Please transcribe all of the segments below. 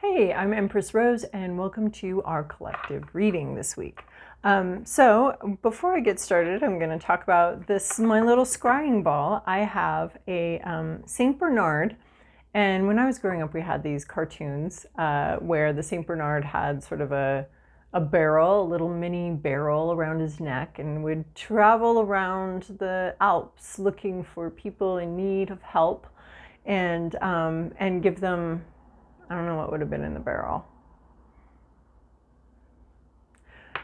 Hey, I'm Empress Rose, and welcome to our collective reading this week. So before I get started, I'm going to talk about my little scrying ball. I have a Saint Bernard, and when I was growing up, we had these cartoons where the Saint Bernard had sort of a barrel, a little mini barrel around his neck, and would travel around the Alps looking for people in need of help, and give them, I don't know what would have been in the barrel.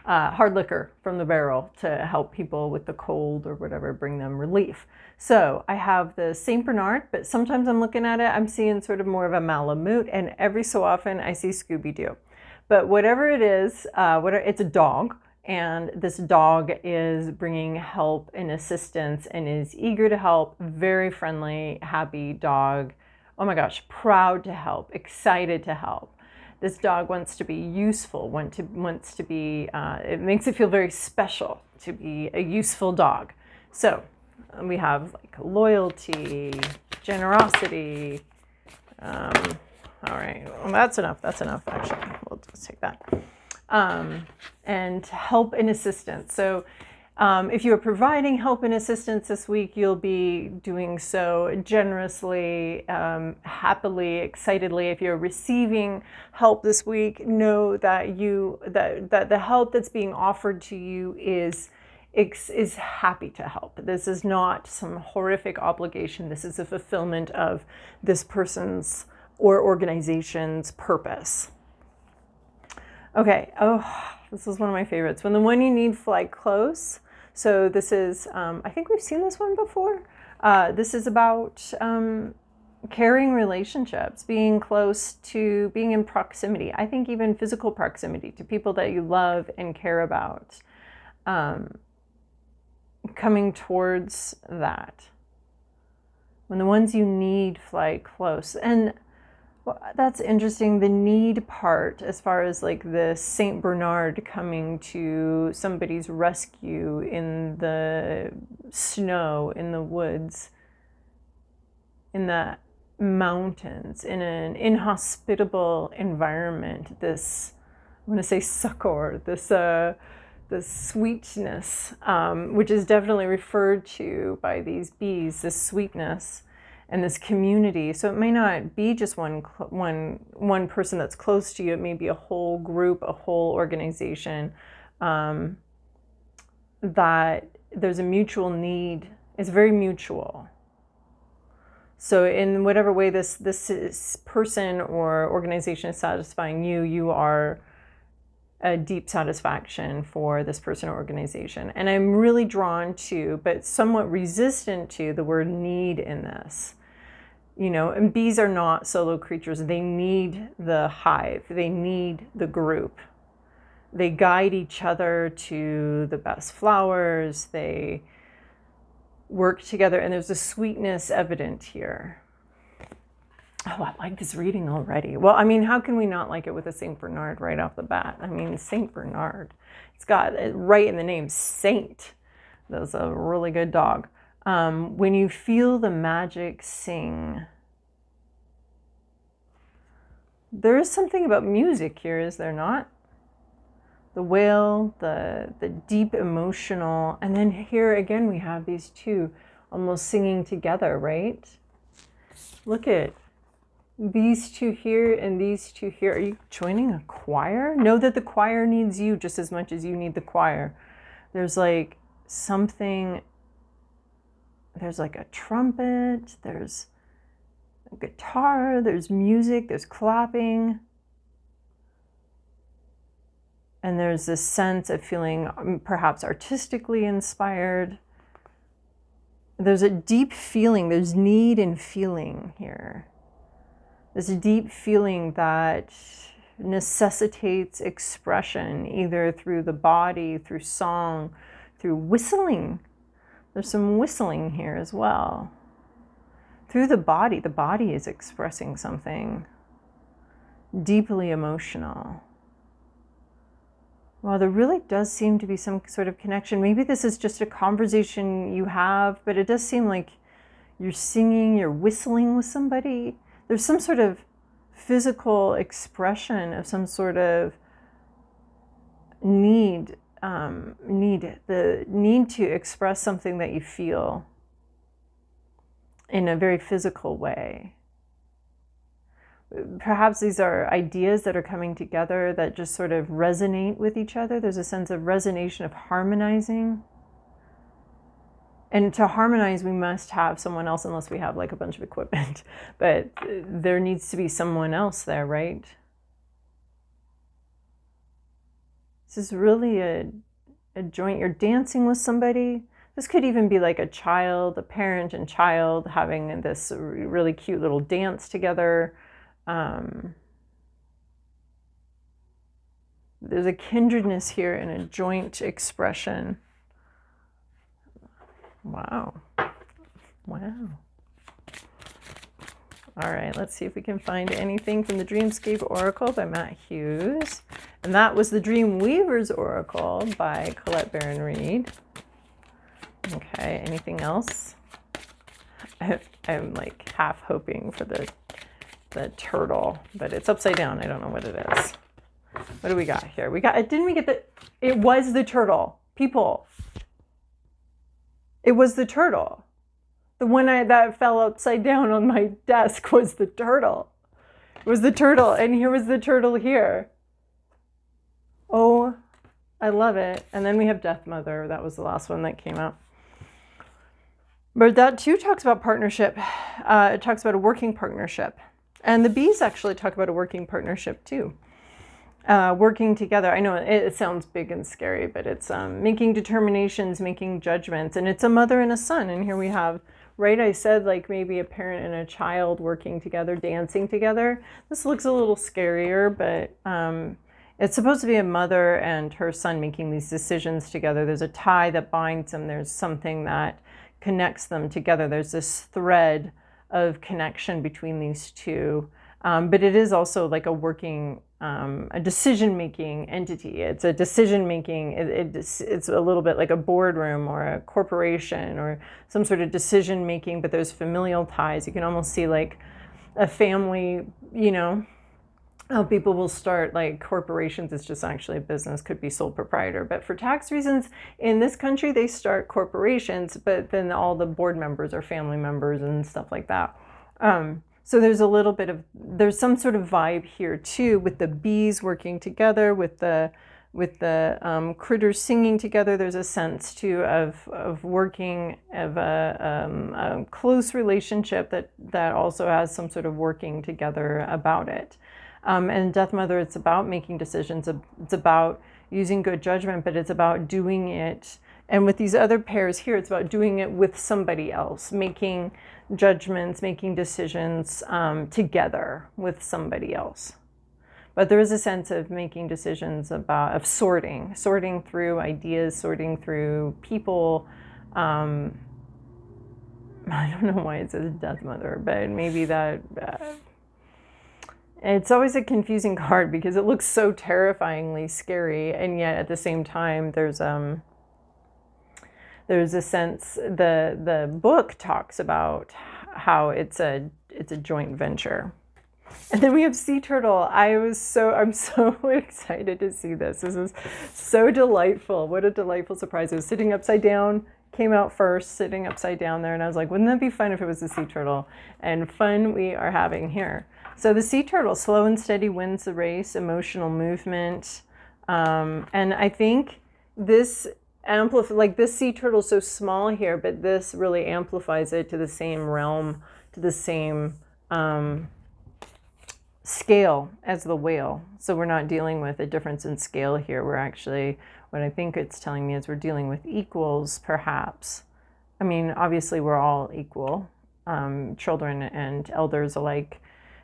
Hard liquor from the barrel to help people with the cold or whatever, bring them relief. So I have the St. Bernard, but sometimes I'm looking at it, I'm seeing sort of more of a Malamute, and every so often I see Scooby-Doo. But whatever it is, it's a dog, and this dog is bringing help and assistance and is eager to help, very friendly, happy dog. Oh my gosh, proud to help, excited to help. This dog wants to be useful, wants to be, it makes it feel very special to be a useful dog. So we have like loyalty, generosity. All right, well, that's enough actually. We'll just take that. And help and assistance. So if you're providing help and assistance this week, you'll be doing so generously, happily, excitedly. If you're receiving help this week, know that that the help that's being offered to you is happy to help. This is not some horrific obligation. This is a fulfillment of this person's or organization's purpose. Okay, this is one of my favorites. When the one you need fly close. So this is, I think we've seen this one before. This is about caring relationships, being close to, being in proximity. I think even physical proximity to people that you love and care about. Coming towards that. When the ones you need fly close. And well, that's interesting, the need part, as far as like the Saint Bernard coming to somebody's rescue in the snow, in the woods, in the mountains, in an inhospitable environment. This, I'm going to say succor, this sweetness, which is definitely referred to by these bees, this sweetness. And this community. So it may not be just one person that's close to you. It may be a whole group, a whole organization, that there's a mutual need. It's very mutual. So in whatever way this person or organization is satisfying you, you are a deep satisfaction for this person or organization. And I'm really drawn to, but somewhat resistant to, the word need in this. You know, and bees are not solo creatures. They need the hive. They need the group. They guide each other to the best flowers. They work together, and there's a sweetness evident here. Oh, I like this reading already. Well, I mean, how can we not like it with a Saint Bernard right off the bat? I mean, Saint Bernard. It's got it right in the name, Saint. That's a really good dog. When you feel the magic sing, there is something about music here, is there not? The wail, the deep emotional, and then here again we have these two almost singing together, right? Look at these two here and these two here. Are you joining a choir? Know that the choir needs you just as much as you need the choir. There's like something. There's like a trumpet, there's a guitar, there's music, there's clapping. And there's this sense of feeling perhaps artistically inspired. There's a deep feeling, there's need and feeling here. There's a deep feeling that necessitates expression, either through the body, through song, through whistling. There's some whistling here as well. Through the body is expressing something deeply emotional. Well, there really does seem to be some sort of connection. Maybe this is just a conversation you have, but it does seem like you're singing, you're whistling with somebody. There's some sort of physical expression of some sort of need, the need to express something that you feel in a very physical way. Perhaps these are ideas that are coming together that just sort of resonate with each other. There's a sense of resonation, of harmonizing. And to harmonize, we must have someone else, unless we have like a bunch of equipment. But there needs to be someone else there, right? This is really a joint. You're dancing with somebody. This could even be like a child, a parent and child having this really cute little dance together. There's a kindredness here and a joint expression. Wow. Wow. All right, let's see if we can find anything from the Dreamscape Oracle by Matt Hughes. And that was the Dream Weaver's Oracle by Colette Baron-Reid. Okay, anything else? I'm like half hoping for the turtle, but it's upside down. I don't know what it is. What do we got here? Didn't we get it was the turtle. People. It was the turtle. The one that fell upside down on my desk was the turtle. It was the turtle, and here was the turtle here. Oh, I love it. And then we have Death Mother. That was the last one that came out. But that too talks about partnership. It talks about a working partnership. And the bees actually talk about a working partnership too. Working together. I know it sounds big and scary, but it's making determinations, making judgments. And it's a mother and a son. And here we have, right, I said like maybe a parent and a child working together, dancing together. This looks a little scarier, but it's supposed to be a mother and her son making these decisions together. There's a tie that binds them. There's something that connects them together. There's this thread of connection between these two. But it is also like a working, a decision-making entity. It's a decision-making, it's a little bit like a boardroom or a corporation or some sort of decision-making, but there's familial ties. You can almost see like a family, you know, how people will start like corporations. It's just actually a business, could be sole proprietor. But for tax reasons, in this country, they start corporations, but then all the board members are family members and stuff like that. So there's a little bit of, there's some sort of vibe here too, with the bees working together, with the critters singing together. There's a sense too of working, of a close relationship that also has some sort of working together about it. And Death Mother, it's about making decisions. It's about using good judgment, but it's about doing it. And with these other pairs here, it's about doing it with somebody else, making judgments, making decisions together with somebody else. But there is a sense of making decisions of sorting through ideas, sorting through people. I don't know why it says Death Mother, but maybe that... it's always a confusing card because it looks so terrifyingly scary, and yet at the same time there's a sense, the book talks about how it's a joint venture. And then we have Sea Turtle. I'm so excited to see this. This is so delightful. What a delightful surprise. It was sitting upside down, came out first, sitting upside down there, and I was like, wouldn't that be fun if it was a sea turtle? And fun we are having here. So the sea turtle, slow and steady wins the race, emotional movement. And I think this like this sea turtle is so small here, but this really amplifies it to the same realm, to the same scale as the whale. So we're not dealing with a difference in scale here. We're actually, what I think it's telling me is we're dealing with equals, perhaps. I mean, obviously we're all equal, children and elders alike,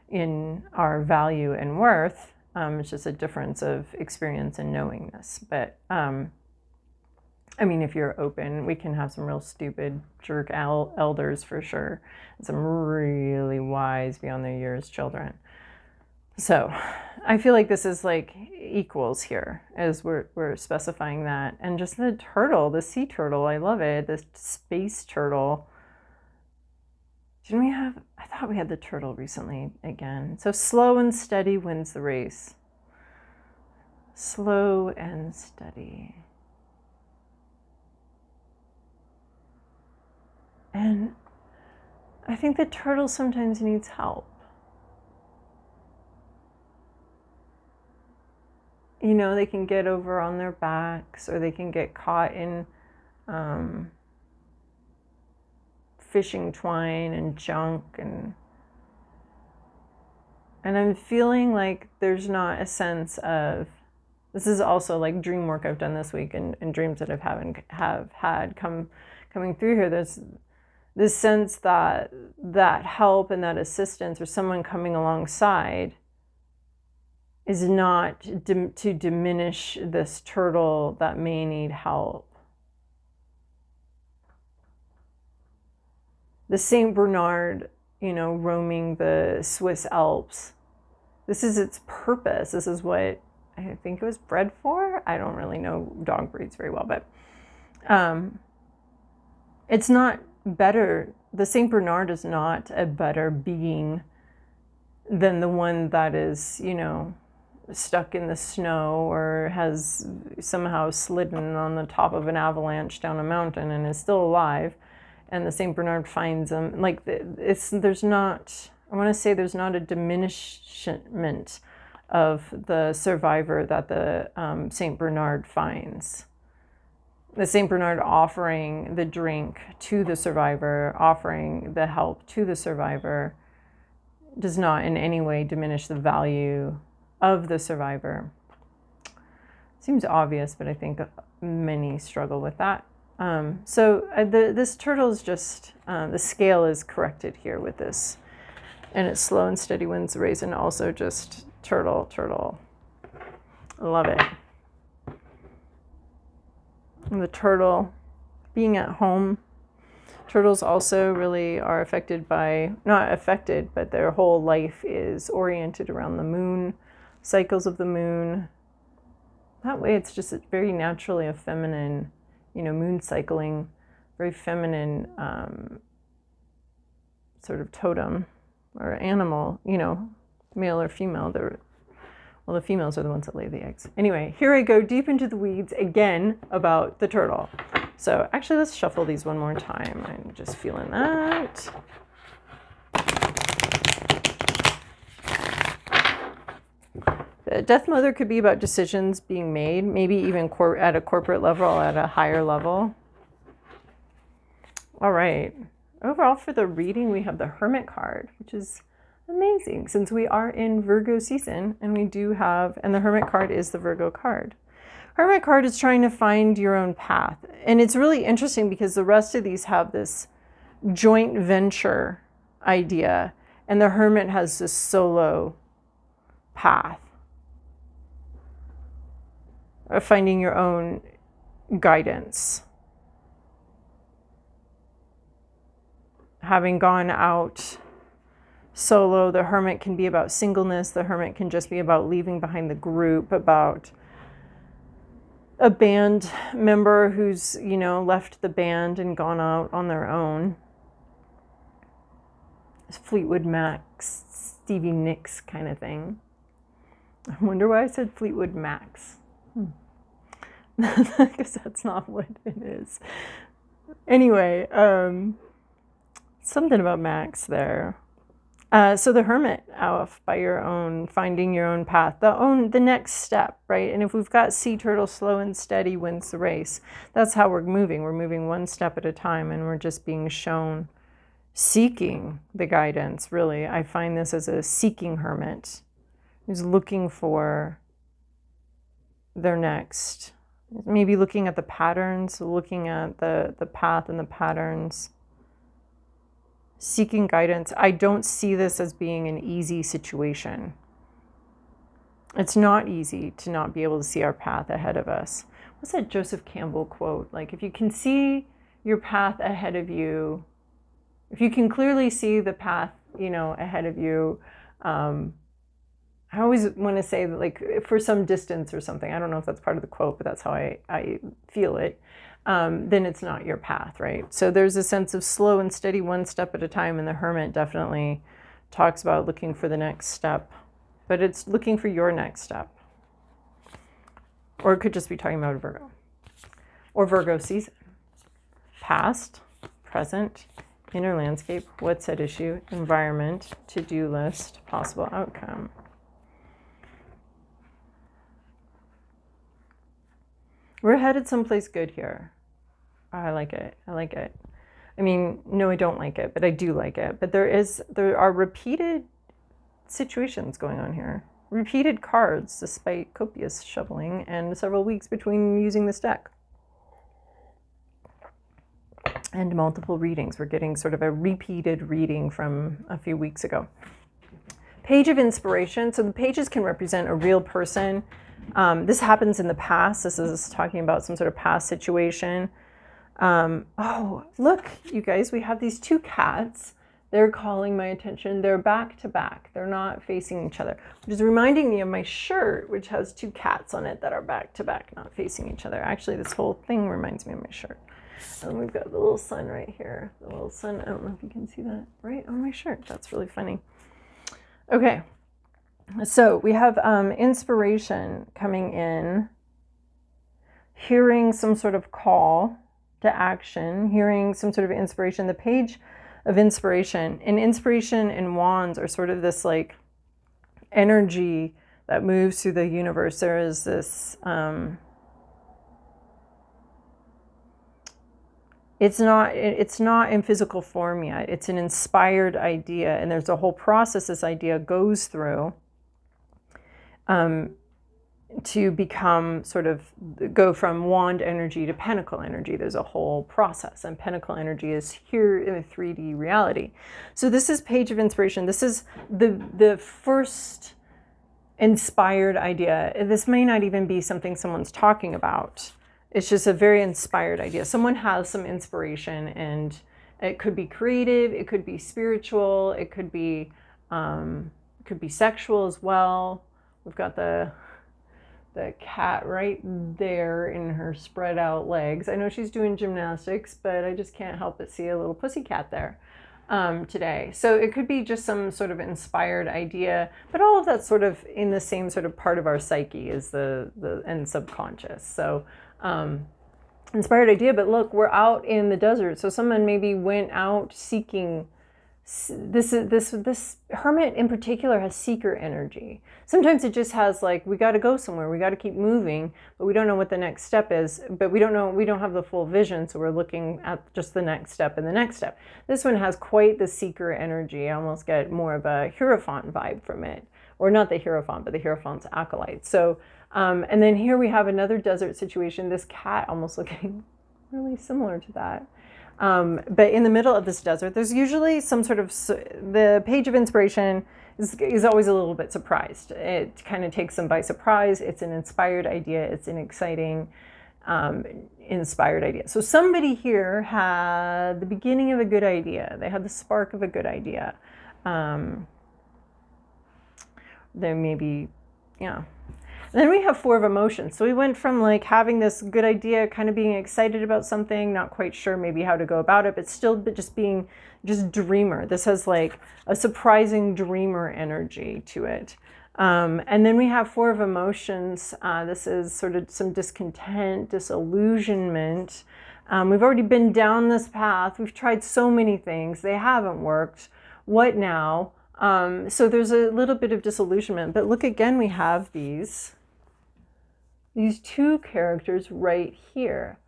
in our value and worth. It's just a difference of experience and knowingness. But I mean, if you're open, we can have some real stupid jerk elders for sure, and some really wise beyond their years children. So I feel like this is like equals here, as we're specifying that. And just the turtle, the sea turtle, I love it. The space turtle. Didn't we have, I thought we had the turtle recently again. So slow and steady wins the race. Slow and steady. And I think the turtle sometimes needs help. You know, they can get over on their backs, or they can get caught in fishing twine and junk, and I'm feeling like there's not a sense of, this is also like dream work I've done this week, and dreams that have had coming through here. There's this sense that help and that assistance, or someone coming alongside, is not to diminish this turtle that may need help. The Saint Bernard, you know, roaming the Swiss Alps. This is its purpose. This is what I think it was bred for. I don't really know dog breeds very well, but it's not better. The Saint Bernard is not a better being than the one that is, you know, stuck in the snow or has somehow slidden on the top of an avalanche down a mountain and is still alive. And the Saint Bernard finds them. Like, there's not, I want to say there's not a diminishment of the survivor that the Saint Bernard finds. The Saint Bernard offering the drink to the survivor, offering the help to the survivor, does not in any way diminish the value of the survivor. Seems obvious, but I think many struggle with that. This turtle is just, the scale is corrected here with this. And it's slow and steady wins the race, and also just turtle. Love it. And the turtle being at home. Turtles also really are affected by, not affected, but their whole life is oriented around the moon, cycles of the moon. That way it's just very naturally a feminine, you know, moon cycling, very feminine sort of totem or animal, you know, male or female. Well, the females are the ones that lay the eggs. Anyway, here I go deep into the weeds again about the turtle. So actually, let's shuffle these one more time. I'm just feeling that. The Death Mother could be about decisions being made, maybe even at a corporate level, at a higher level. All right. Overall, for the reading, we have the Hermit card, which is amazing since we are in Virgo season, and we do have, and the Hermit card is the Virgo card. Hermit card is trying to find your own path. And it's really interesting because the rest of these have this joint venture idea, and the Hermit has this solo path of finding your own guidance. Having gone out solo, the Hermit can be about singleness. The Hermit can just be about leaving behind the group, about a band member who's, you know, left the band and gone out on their own. Fleetwood Mac's, Stevie Nicks kind of thing. I wonder why I said Fleetwood Mac's. Because that's not what it is. Anyway, something about Max there. So the Hermit, off by your own, finding your own path, the next step, right? And if we've got sea turtle, slow and steady wins the race. That's how we're moving. We're moving one step at a time, and we're just being shown, seeking the guidance, really. I find this as a seeking hermit who's looking for their next, maybe looking at the patterns, looking at the path and the patterns, seeking guidance. I don't see this as being an easy situation. It's not easy to not be able to see our path ahead of us. What's that Joseph Campbell quote? Like, if you can see your path ahead of you, if you can clearly see the path, you know, ahead of you, I always want to say that, like, for some distance or something. I don't know if that's part of the quote, but that's how I feel it. then it's not your path, right? So there's a sense of slow and steady, one step at a time, and the Hermit definitely talks about looking for the next step, but it's looking for your next step. Or it could just be talking about a Virgo or Virgo season. Past, present, inner landscape, what's at issue, environment, to-do list, possible outcome. We're headed someplace good here. Oh, I like it. I like it. I mean, no, I don't like it, but I do like it. But there are repeated situations going on here. Repeated cards, despite copious shuffling and several weeks between using this deck. And multiple readings. We're getting sort of a repeated reading from a few weeks ago. Page of inspiration. So the pages can represent a real person. This happens in the past. This is talking about some sort of past situation. Oh, look, you guys, we have these two cats. They're calling my attention. They're back to back. They're not facing each other, which is reminding me of my shirt, which has two cats on it that are back to back, not facing each other. Actually, this whole thing reminds me of my shirt. And we've got the little sun right here. The little sun, I don't know if you can see that right on my shirt. That's really funny. Okay. So we have inspiration coming in, hearing some sort of call to action, hearing some sort of inspiration. The page of inspiration, and inspiration and wands are sort of this like energy that moves through the universe. There is this, it's not in physical form yet. It's an inspired idea, and there's a whole process this idea goes through to become sort of go from wand energy to pentacle energy. There's a whole process, and pentacle energy is here in a 3D reality. So this is page of inspiration. This is the first inspired idea. This may not even be something someone's talking about. It's just a very inspired idea. Someone has some inspiration, and it could be creative, it could be spiritual, it could be sexual as well. We've got the cat right there in her spread out legs. I know she's doing gymnastics, but I just can't help but see a little pussy cat there today. So it could be just some sort of inspired idea, but all of that's sort of in the same sort of part of our psyche is the and subconscious. So inspired idea, but look, we're out in the desert. So someone maybe went out seeking. This hermit in particular has seeker energy. Sometimes it just has like, we got to go somewhere, we got to keep moving, but we don't know what the next step is, but we don't have the full vision, so we're looking at just the next step and the next step. This one has quite the seeker energy. I almost get more of a Hierophant vibe from it, or not the Hierophant, but the Hierophant's acolyte. So and then here we have another desert situation, this cat almost looking really similar to that. But in the middle of this desert, there's usually some sort of, the page of inspiration is always a little bit surprised. It kind of takes them by surprise. It's an inspired idea. It's an exciting, inspired idea. So somebody here had the beginning of a good idea. They had the spark of a good idea. There may be, yeah. Then we have four of emotions. So we went from like having this good idea, kind of being excited about something, not quite sure maybe how to go about it, but still just being just dreamer. This has like a surprising dreamer energy to it. And then we have four of emotions. This is sort of some discontent, disillusionment. We've already been down this path. We've tried so many things. They haven't worked. What now? So there's a little bit of disillusionment. But look, again, we have these two characters right here.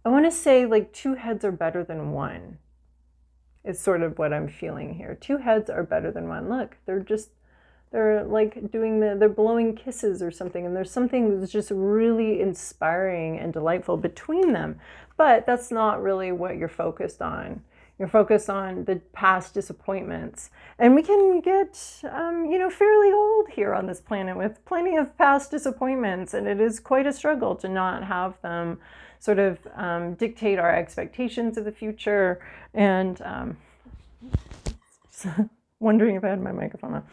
I want to say like two heads are better than one. It's sort of what I'm feeling here. Two heads are better than one. Look, they're like they're blowing kisses or something. And there's something that's just really inspiring and delightful between them. But that's not really what you're focused on. You're focused on the past disappointments. And we can get, fairly old here on this planet with plenty of past disappointments. And it is quite a struggle to not have them sort of dictate our expectations of the future. And wondering if I had my microphone on.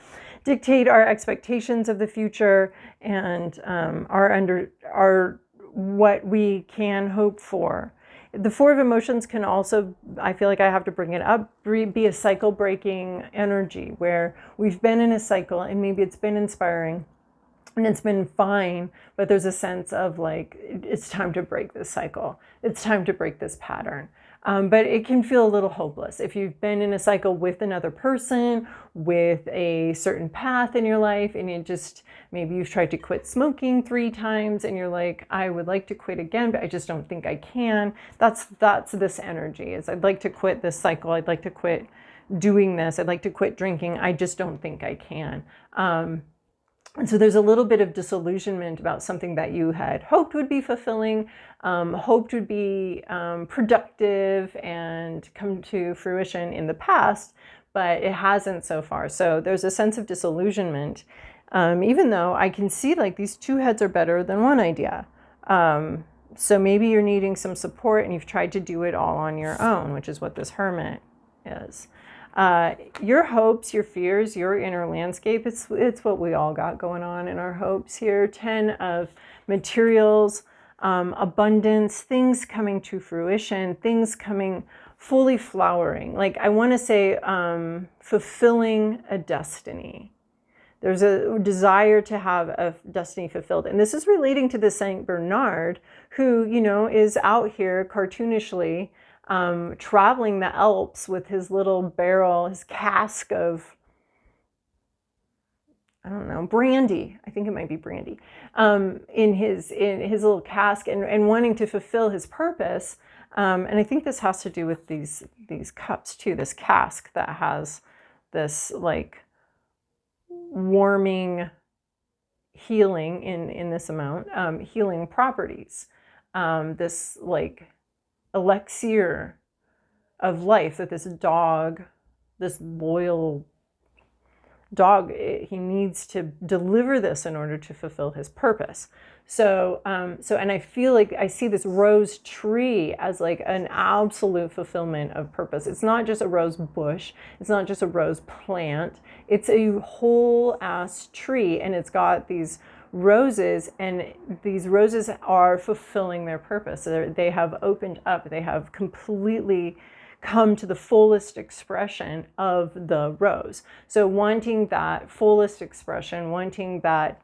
Dictate our expectations of the future and our what we can hope for. the Four of Emotions can also, I feel like I have to bring it up, be a cycle breaking energy where we've been in a cycle and maybe it's been inspiring and it's been fine, but there's a sense of like, it's time to break this cycle. It's time to break this pattern. But it can feel a little hopeless. If you've been in a cycle with another person, with a certain path in your life, and you just, maybe you've tried to quit smoking 3 times and you're like, I would like to quit again, but I just don't think I can. That's this energy, is I'd like to quit this cycle. I'd like to quit doing this. I'd like to quit drinking. I just don't think I can. And so there's a little bit of disillusionment about something that you had hoped would be fulfilling, hoped would be productive and come to fruition in the past, but it hasn't so far. So there's a sense of disillusionment, even though I can see like these 2 heads are better than 1 idea. So maybe you're needing some support and you've tried to do it all on your own, which is what this Hermit is. Your hopes, your fears, your inner landscape, it's what we all got going on in our hopes here. 10 of materials, abundance, things coming to fruition, things coming fully flowering. Like I want to say fulfilling a destiny. There's a desire to have a destiny fulfilled. And this is relating to the Saint Bernard, who, you know, is out here cartoonishly traveling the Alps with his little barrel, his cask of, I don't know, brandy. I think it might be brandy, in his little cask, and wanting to fulfill his purpose. And I think this has to do with these cups too. This cask that has this like warming, healing in this amount, healing properties. This like elixir of life that this dog, this loyal dog, he needs to deliver this in order to fulfill his purpose. So and I feel like I see this rose tree as like an absolute fulfillment of purpose. It's not just a rose bush, it's not just a rose plant, it's a whole ass tree, and it's got these roses, and these roses are fulfilling their purpose. They have opened up, they have completely come to the fullest expression of the rose. So wanting that fullest expression, wanting that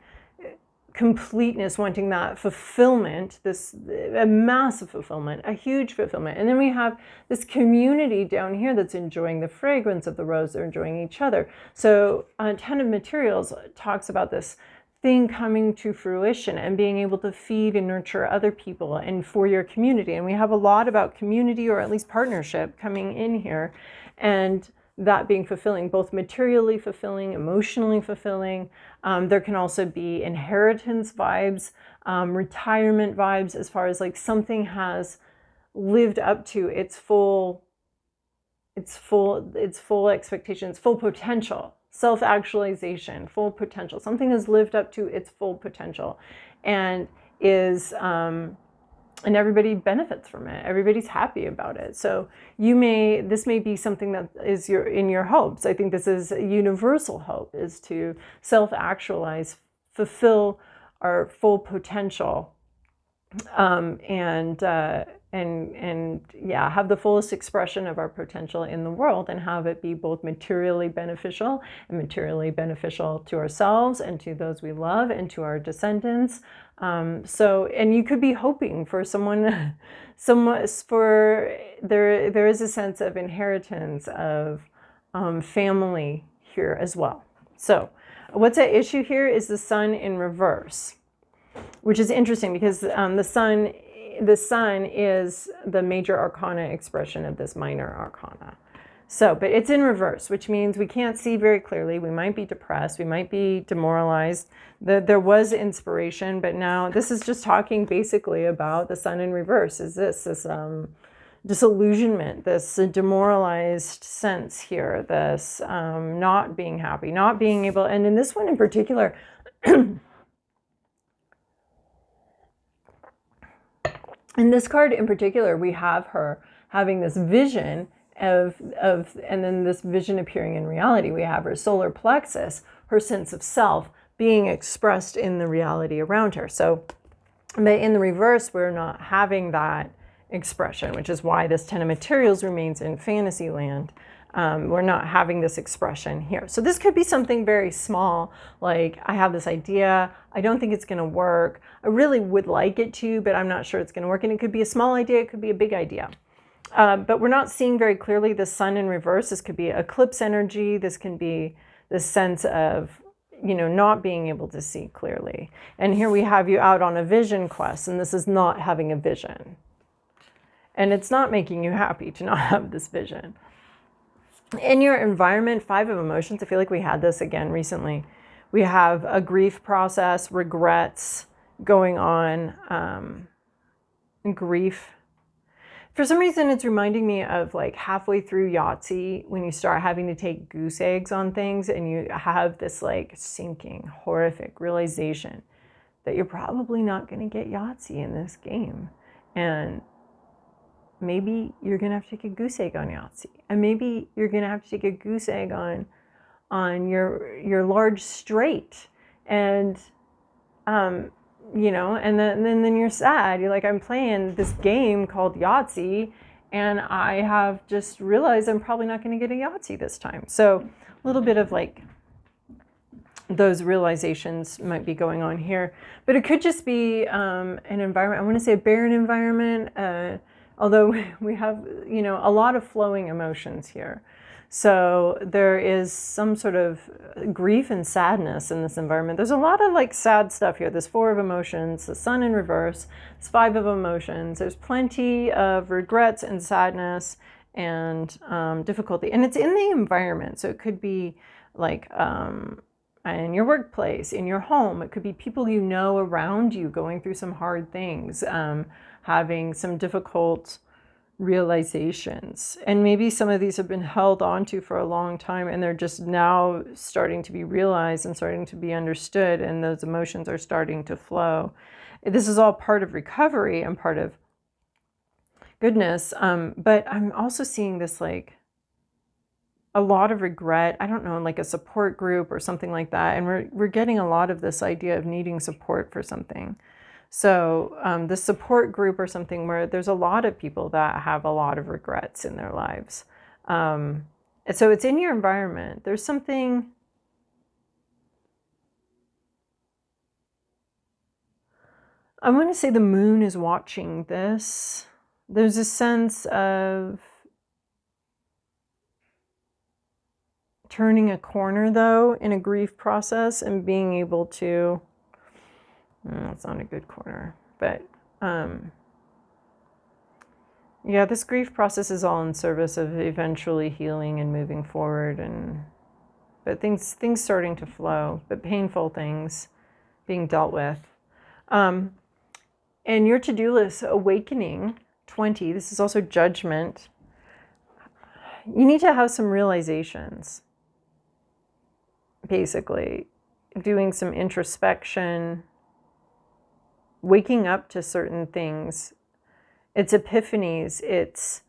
completeness, wanting that fulfillment, a massive fulfillment, a huge fulfillment. And then we have this community down here that's enjoying the fragrance of the rose. They're enjoying each other. So 10 of Materials talks about this thing coming to fruition and being able to feed and nurture other people and for your community. And we have a lot about community, or at least partnership, coming in here, and that being fulfilling, both materially fulfilling, emotionally fulfilling. There can also be inheritance vibes, retirement vibes, as far as like something has lived up to its full expectations, full potential. Self-actualization, full potential. Something has lived up to its full potential and is, and everybody benefits from it. Everybody's happy about it. So this may be something that is in your hopes. I think this is a universal hope, is to self-actualize, fulfill our full potential, and have the fullest expression of our potential in the world, and have it be both materially beneficial to ourselves and to those we love and to our descendants. And you could be hoping for there is a sense of inheritance of family here as well. So what's at issue here is the Sun in reverse, which is interesting because the Sun is the major arcana expression of this minor arcana. So, but it's in reverse, which means we can't see very clearly. We might be depressed. We might be demoralized. There was inspiration, but now this is just talking basically about the Sun in reverse. Is this disillusionment, this demoralized sense here, this not being happy, not being able, and in this one in particular, in this card in particular, we have her having this vision and then this vision appearing in reality. We have her solar plexus, her sense of self, being expressed in the reality around her. So, but in the reverse, we're not having that expression, which is why this 10 of materials remains in fantasy land. We're not having this expression here. So this could be something very small, like I have this idea, I don't think it's going to work. I really would like it to, but I'm not sure it's going to work. And it could be a small idea, it could be a big idea. But we're not seeing very clearly the sun in reverse. This could be eclipse energy. This can be this sense of, you know, not being able to see clearly. And here we have you out on a vision quest, and this is not having a vision. And it's not making you happy to not have this vision. In your environment, 5 of emotions, I feel like we had this again recently. We have a grief process, regrets going on, grief. For some reason, it's reminding me of like halfway through Yahtzee when you start having to take goose eggs on things and you have this like sinking, horrific realization that you're probably not going to get Yahtzee in this game. And maybe you're going to have to take a goose egg on Yahtzee. And maybe you're going to have to take a goose egg on your large straight. And, you know, and then you're sad. You're like, I'm playing this game called Yahtzee, and I have just realized I'm probably not going to get a Yahtzee this time. So a little bit of like those realizations might be going on here. But it could just be an environment. I want to say a barren environment, although we have, you know, a lot of flowing emotions here. So there is some sort of grief and sadness in this environment. There's a lot of like sad stuff here. There's 4 of emotions, the sun in reverse, it's 5 of emotions. There's plenty of regrets and sadness and difficulty. And it's in the environment. So it could be like in your workplace, in your home. It could be people you know around you going through some hard things, having some difficult realizations. And maybe some of these have been held onto for a long time and they're just now starting to be realized and starting to be understood, and those emotions are starting to flow. This is all part of recovery and part of goodness. But I'm also seeing this like a lot of regret. I don't know, like a support group or something like that. And we're getting a lot of this idea of needing support for something. So the support group or something where there's a lot of people that have a lot of regrets in their lives. And so it's in your environment. There's something, I want to say the moon is watching this. There's a sense of turning a corner though in a grief process and being able to, it's not a good corner, but yeah, this grief process is all in service of eventually healing and moving forward, but things starting to flow, but painful things being dealt with. And your to-do list, awakening 20, this is also judgment. You need to have some realizations, basically doing some introspection, waking up to certain things. It's epiphanies. It's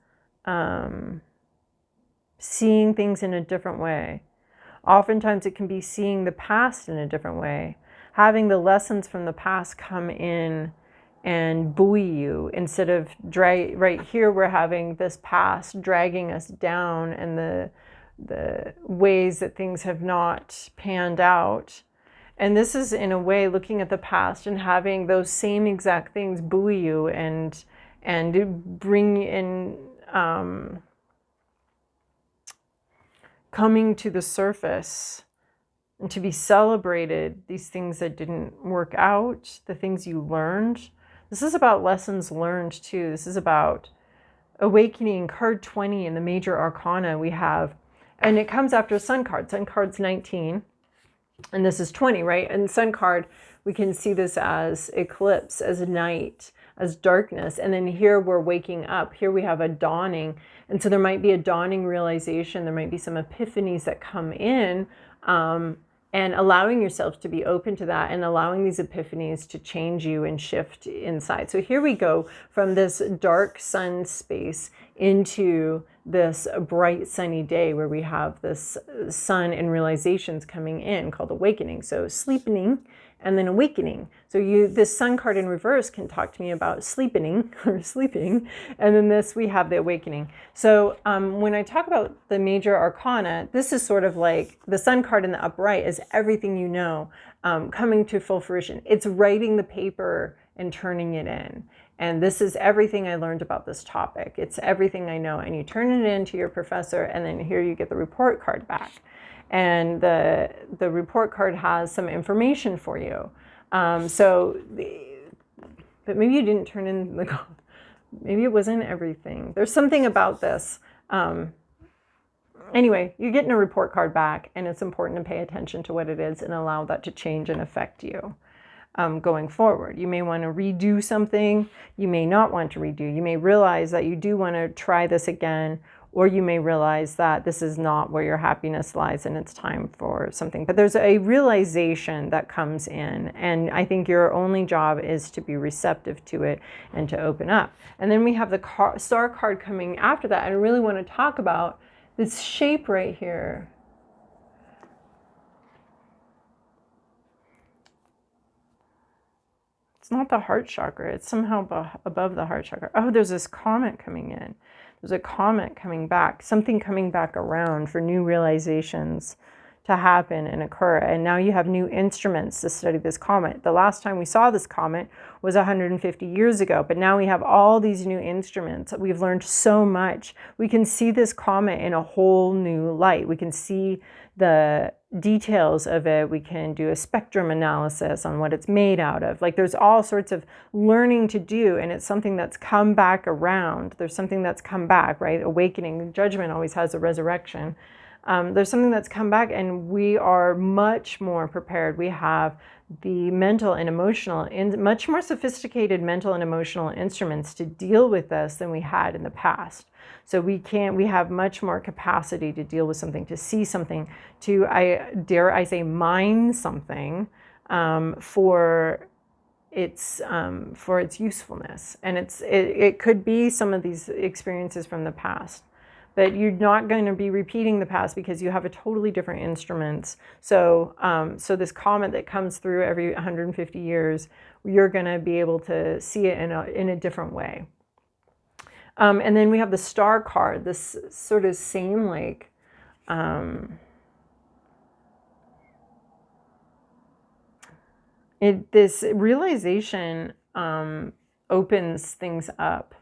seeing things in a different way. Oftentimes it can be seeing the past in a different way, having the lessons from the past come in and buoy you instead of drag. Right here we're having this past dragging us down and the ways that things have not panned out. And this is in a way looking at the past and having those same exact things buoy you and bring in coming to the surface and to be celebrated, these things that didn't work out, the things you learned. This is about lessons learned too. This is about awakening. Card 20 in the major arcana we have, and it comes after Sun card. Sun card's 19. And this is 20, right? And Sun card, we can see this as eclipse, as night, as darkness. And then here we're waking up. Here we have a dawning. And so there might be a dawning realization. There might be some epiphanies that come in, and allowing yourself to be open to that and allowing these epiphanies to change you and shift inside. So here we go from this dark sun space into this bright sunny day where we have this sun and realizations coming in called awakening. So sleepening and then awakening. So this sun card in reverse can talk to me about sleeping or sleeping, and then we have the awakening. So when I talk about the major arcana, this is sort of like the sun card in the upright is everything you know coming to full fruition. It's writing the paper and turning it in. And this is everything I learned about this topic. It's everything I know. And you turn it in to your professor, and then here you get the report card back. And the report card has some information for you. But maybe you didn't turn in maybe it wasn't everything. There's something about this. Anyway, you're getting a report card back, and it's important to pay attention to what it is and allow that to change and affect you. Going forward. You may want to redo something. You may not want to redo. You may realize that you do want to try this again, or you may realize that this is not where your happiness lies and it's time for something. But there's a realization that comes in, and I think your only job is to be receptive to it and to open up. And then we have the star card coming after that. And I really want to talk about this shape right here. It's not the heart chakra. It's somehow above the heart chakra. Oh, there's this comet coming in. There's a comet coming back, something coming back around for new realizations to happen and occur. And now you have new instruments to study this comet. The last time we saw this comet was 150 years ago, but now we have all these new instruments. We've learned so much. We can see this comet in a whole new light. We can see the details of it. We can do a spectrum analysis on what it's made out of. Like there's all sorts of learning to do, and it's something that's come back around. There's something that's come back, right? Awakening, judgment always has a resurrection. There's something that's come back, and we are much more prepared. We have the mental and emotional, much more sophisticated mental and emotional instruments to deal with this than we had in the past. So we have much more capacity to deal with something, to see something, to, dare I say, mine something for its usefulness. And it could be some of these experiences from the past. But you're not going to be repeating the past because you have a totally different instruments. So this comet that comes through every 150 years, you're going to be able to see it in a different way. And then we have the star card, this sort of same like, this realization opens things up.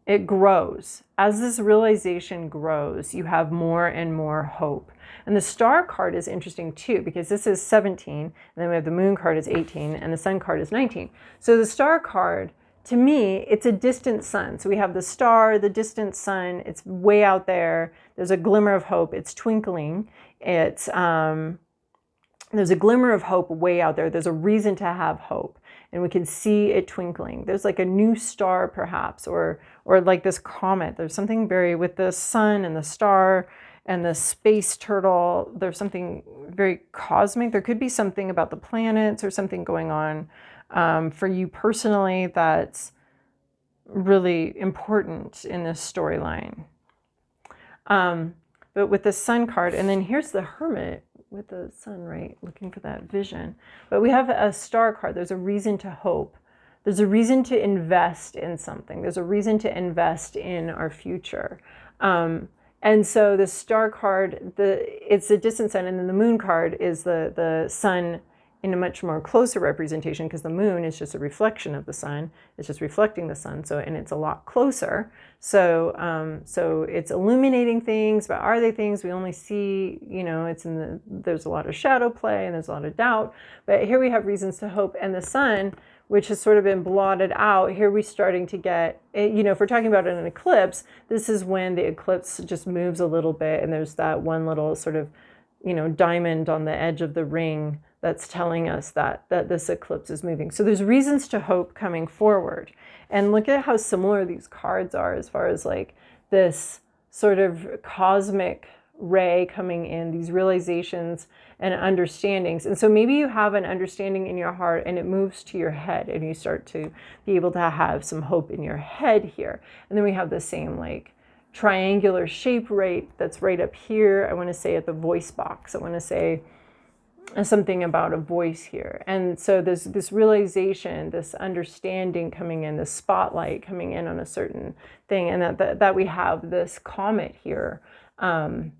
It grows. As this realization grows, you have more and more hope. And the star card is interesting too, because this is 17, and then we have the moon card is 18, and the sun card is 19. So the star card, to me, it's a distant sun. So we have the star, the distant sun, it's way out there. There's a glimmer of hope, it's twinkling. There's a glimmer of hope way out there. There's a reason to have hope. And we can see it twinkling. There's like a new star perhaps, or like this comet. There's something with the sun and the star and the space turtle. There's something very cosmic. There could be something about the planets or something going on for you personally that's really important in this storyline. But with the sun card, and then here's the hermit with the sun, right? Looking for that vision. But we have a star card. There's a reason to hope. There's a reason to invest in something. There's a reason to invest in our future. And so the star card, it's a distant sun, and then the moon card is the sun in a much more closer representation, because the moon is just a reflection of the sun. It's just reflecting the sun, and it's a lot closer. So it's illuminating things, but are they things we only see? There's a lot of shadow play and there's a lot of doubt. But here we have reasons to hope, and the sun, which has sort of been blotted out. Here we're starting to get, if we're talking about an eclipse, this is when the eclipse just moves a little bit, and there's that one little sort of, diamond on the edge of the ring that's telling us that this eclipse is moving. So there's reasons to hope coming forward. And look at how similar these cards are as far as like this sort of cosmic ray coming in, these realizations and understandings. And so maybe you have an understanding in your heart and it moves to your head, and you start to be able to have some hope in your head here. And then we have the same like triangular shape that's right up here. I want to say at the voice box. I want to say something about a voice here. And so there's this realization, this understanding coming in, the spotlight coming in on a certain thing, and that we have this comet here, and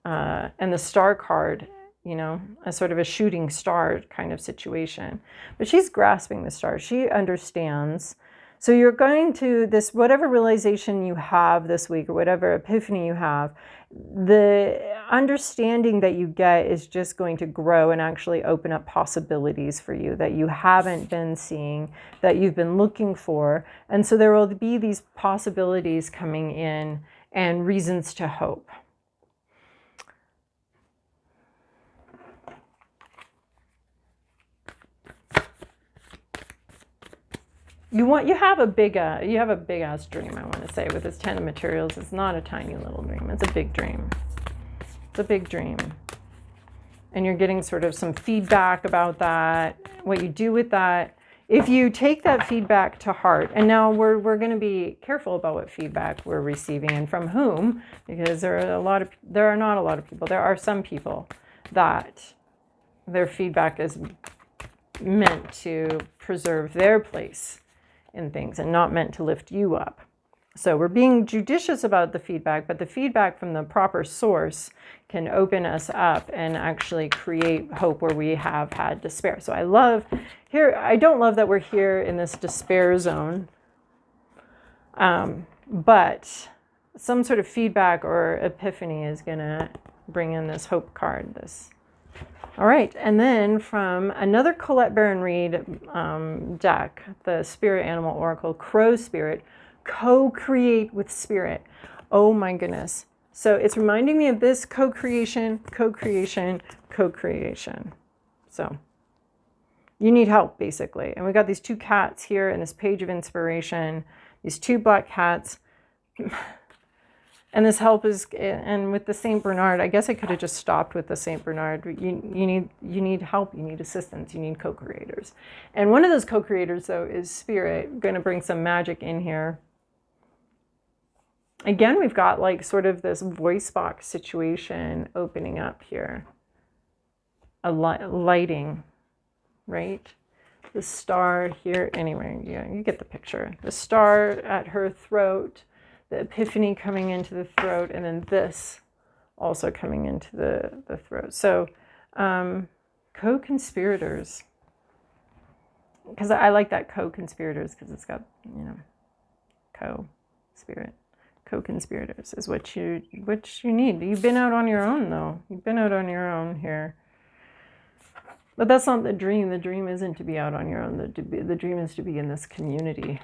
the star card, you know, a sort of a shooting star kind of situation. But she's grasping the star. She understands. So you're going to this, whatever realization you have this week or whatever epiphany you have, the understanding that you get is just going to grow and actually open up possibilities for you that you haven't been seeing, that you've been looking for. And so there will be these possibilities coming in and reasons to hope. You have a big ass dream, I want to say, with this 10 of materials. It's not a tiny little dream. It's a big dream. It's a big dream. And you're getting sort of some feedback about that, what you do with that. If you take that feedback to heart, and now we're going to be careful about what feedback we're receiving and from whom, because there are not a lot of people. There are some people that their feedback is meant to preserve their place in things and not meant to lift you up. So we're being judicious about the feedback, but the feedback from the proper source can open us up and actually create hope where we have had despair. So I don't love that we're here in this despair zone, but some sort of feedback or epiphany is going to bring in this hope card. All right, and then from another Colette baron-reid deck, the Spirit Animal Oracle, Crow Spirit, co-create with Spirit. Oh my goodness. So it's reminding me of this co-creation, co-creation, co-creation. So you need help, basically. And we got these two cats here in this page of inspiration, these two black cats. And this help is, and with the Saint Bernard, I guess I could have just stopped with the Saint Bernard. You need help, you need assistance, you need co-creators. And one of those co-creators, though, is Spirit. Going to bring some magic in here. Again, we've got like sort of this voice box situation opening up here. A lighting, right? The star here, anyway, yeah, you get the picture. The star at her throat, the epiphany coming into the throat, and then this also coming into the throat. So co-conspirators, because I like that co-conspirators, because it's got, you know, co-spirit. Co-conspirators is what you need. You've been out on your own, though. You've been out on your own here. But that's not the dream. The dream isn't to be out on your own. The dream is to be in this community.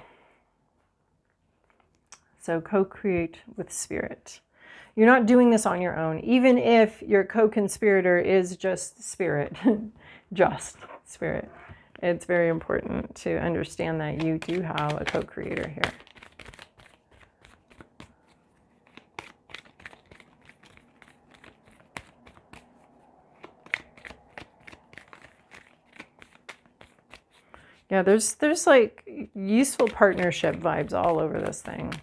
So co-create with Spirit. You're not doing this on your own, even if your co-conspirator is just Spirit. Just Spirit. It's very important to understand that you do have a co-creator here. Yeah, there's like useful partnership vibes all over this thing.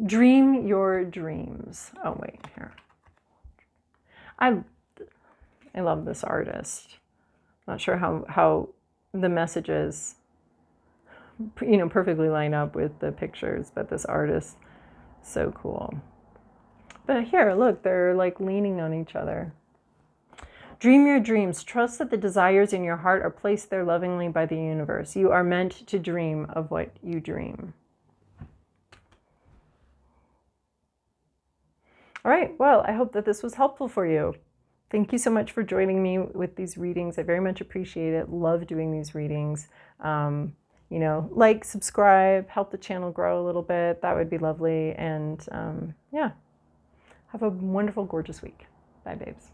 Dream your dreams. Oh, wait, here. I love this artist. Not sure how the messages, you know, perfectly line up with the pictures, but this artist, so cool. But here, look, they're like leaning on each other. Dream your dreams. Trust that the desires in your heart are placed there lovingly by the universe. You are meant to dream of what you dream. All right, well, I hope that this was helpful for you. Thank you so much for joining me with these readings. I very much appreciate it. Love doing these readings. You know, like, subscribe, help the channel grow a little bit. That would be lovely. And yeah, have a wonderful, gorgeous week. Bye, babes.